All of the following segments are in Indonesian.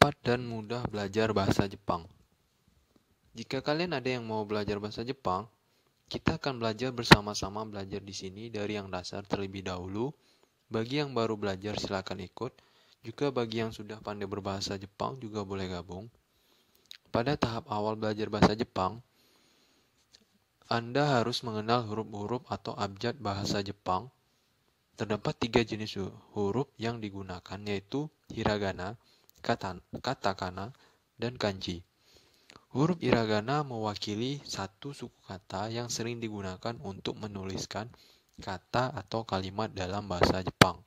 cepat dan mudah belajar bahasa Jepang. Jika kalian ada yang mau belajar bahasa Jepang, kita akan belajar bersama-sama belajar di sini dari yang dasar terlebih dahulu. Bagi yang baru belajar silakan ikut. Juga bagi yang sudah pandai berbahasa Jepang juga boleh gabung. Pada tahap awal belajar bahasa Jepang, Anda harus mengenal huruf-huruf atau abjad bahasa Jepang. Terdapat 3 jenis huruf yang digunakan, yaitu hiragana, katakana, dan kanji. Huruf hiragana mewakili satu suku kata yang sering digunakan untuk menuliskan kata atau kalimat dalam bahasa Jepang.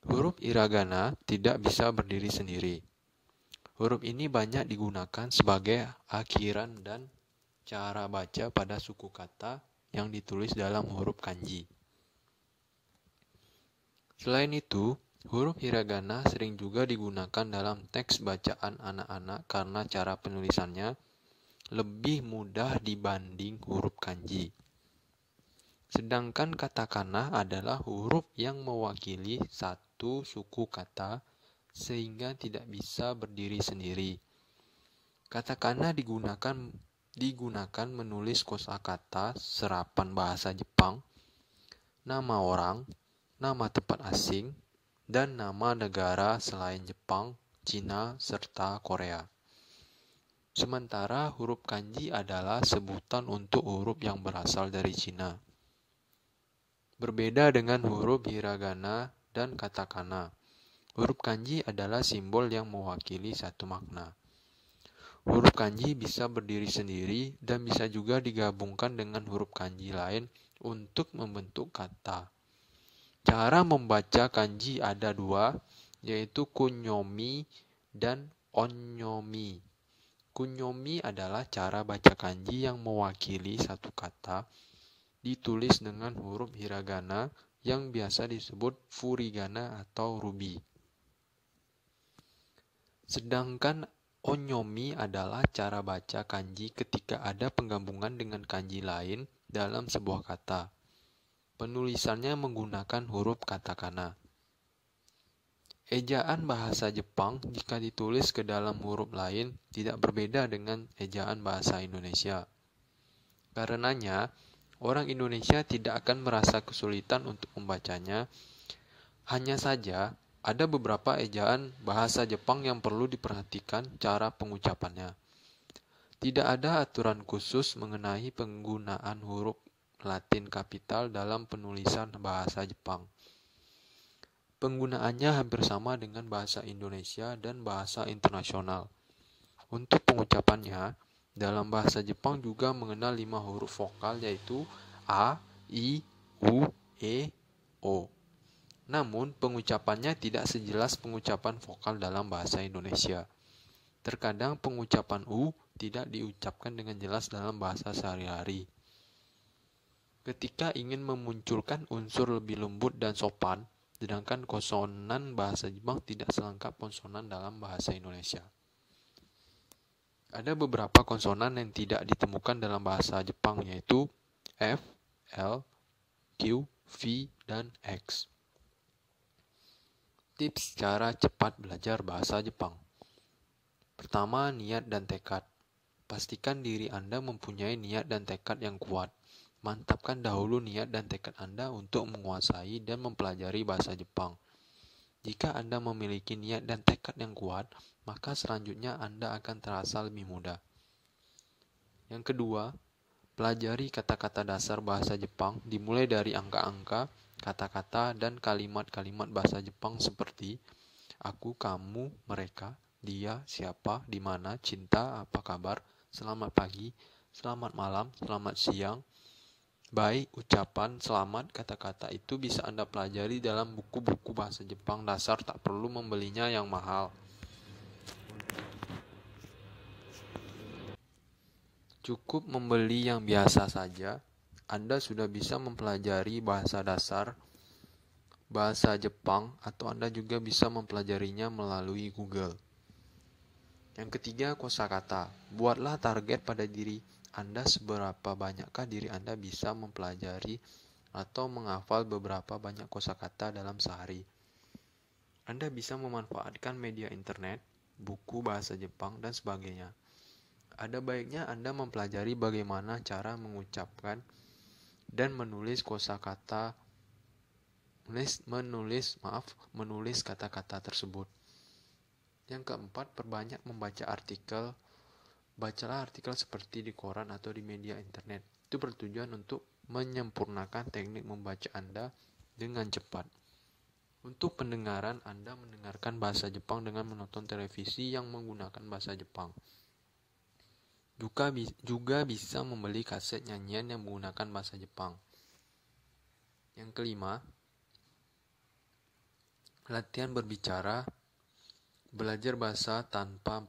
Huruf hiragana tidak bisa berdiri sendiri. Huruf ini banyak digunakan sebagai akhiran dan cara baca pada suku kata yang ditulis dalam huruf kanji. Selain itu, huruf hiragana sering juga digunakan dalam teks bacaan anak-anak karena cara penulisannya lebih mudah dibanding huruf kanji. Sedangkan katakana adalah huruf yang mewakili satu suku kata sehingga tidak bisa berdiri sendiri. Katakana digunakan menulis kosakata serapan bahasa Jepang, nama orang, nama tempat asing, dan nama negara selain Jepang, Cina, serta Korea. Sementara huruf kanji adalah sebutan untuk huruf yang berasal dari Cina. Berbeda dengan huruf hiragana dan katakana, huruf kanji adalah simbol yang mewakili satu makna. Huruf kanji bisa berdiri sendiri dan bisa juga digabungkan dengan huruf kanji lain untuk membentuk kata. Cara membaca kanji ada 2, yaitu kunyomi dan onyomi. Kunyomi adalah cara baca kanji yang mewakili satu kata, ditulis dengan huruf hiragana yang biasa disebut furigana atau rubi. Sedangkan onyomi adalah cara baca kanji ketika ada penggabungan dengan kanji lain dalam sebuah kata. Penulisannya menggunakan huruf katakana. Ejaan bahasa Jepang jika ditulis ke dalam huruf lain tidak berbeda dengan ejaan bahasa Indonesia. Karenanya, orang Indonesia tidak akan merasa kesulitan untuk membacanya. Hanya saja, ada beberapa ejaan bahasa Jepang yang perlu diperhatikan cara pengucapannya. Tidak ada aturan khusus mengenai penggunaan huruf Latin kapital dalam penulisan bahasa Jepang. Penggunaannya hampir sama dengan bahasa Indonesia dan bahasa internasional. Untuk pengucapannya, dalam bahasa Jepang juga mengenal 5 huruf vokal, yaitu A, I, U, E, O. Namun, pengucapannya tidak sejelas pengucapan vokal dalam bahasa Indonesia. Terkadang pengucapan U tidak diucapkan dengan jelas dalam bahasa sehari-hari. Ketika ingin memunculkan unsur lebih lembut dan sopan, sedangkan konsonan bahasa Jepang tidak selengkap konsonan dalam bahasa Indonesia. Ada beberapa konsonan yang tidak ditemukan dalam bahasa Jepang, yaitu F, L, Q, V, dan X. Tips cara cepat belajar bahasa Jepang. Pertama, niat dan tekad. Pastikan diri Anda mempunyai niat dan tekad yang kuat. Mantapkan dahulu niat dan tekad Anda untuk menguasai dan mempelajari bahasa Jepang. Jika Anda memiliki niat dan tekad yang kuat, maka selanjutnya Anda akan terasa lebih mudah. Yang kedua, pelajari kata-kata dasar bahasa Jepang dimulai dari angka-angka, kata-kata, dan kalimat-kalimat bahasa Jepang seperti aku, kamu, mereka, dia, siapa, di mana, cinta, apa kabar, selamat pagi, selamat malam, selamat siang. Baik, ucapan selamat kata-kata itu bisa Anda pelajari dalam buku-buku bahasa Jepang dasar, tak perlu membelinya yang mahal. Cukup membeli yang biasa saja, Anda sudah bisa mempelajari bahasa dasar bahasa Jepang, atau Anda juga bisa mempelajarinya melalui Google. Yang ketiga, kosakata. Buatlah target pada diri Anda seberapa banyakkah diri Anda bisa mempelajari atau menghafal beberapa banyak kosakata dalam sehari. Anda bisa memanfaatkan media internet, buku bahasa Jepang, dan sebagainya. Ada baiknya Anda mempelajari bagaimana cara mengucapkan dan menulis kosakata, menulis kata-kata tersebut. Yang keempat, perbanyak membaca artikel. Bacalah artikel seperti di koran atau di media internet. Itu bertujuan untuk menyempurnakan teknik membaca Anda dengan cepat. Untuk pendengaran, Anda mendengarkan bahasa Jepang dengan menonton televisi yang menggunakan bahasa Jepang. Juga bisa membeli kaset nyanyian yang menggunakan bahasa Jepang. Yang kelima, latihan berbicara. Belajar bahasa tanpa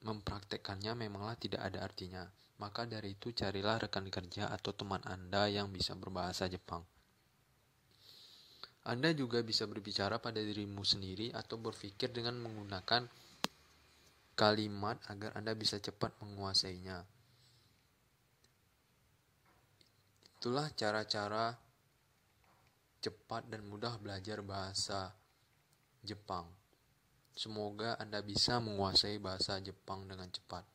mempraktekkannya memanglah tidak ada artinya. Maka dari itu carilah rekan kerja atau teman Anda yang bisa berbahasa Jepang. Anda juga bisa berbicara pada dirimu sendiri atau berpikir dengan menggunakan kalimat agar Anda bisa cepat menguasainya. Itulah cara-cara cepat dan mudah belajar bahasa Jepang. Semoga Anda bisa menguasai bahasa Jepang dengan cepat.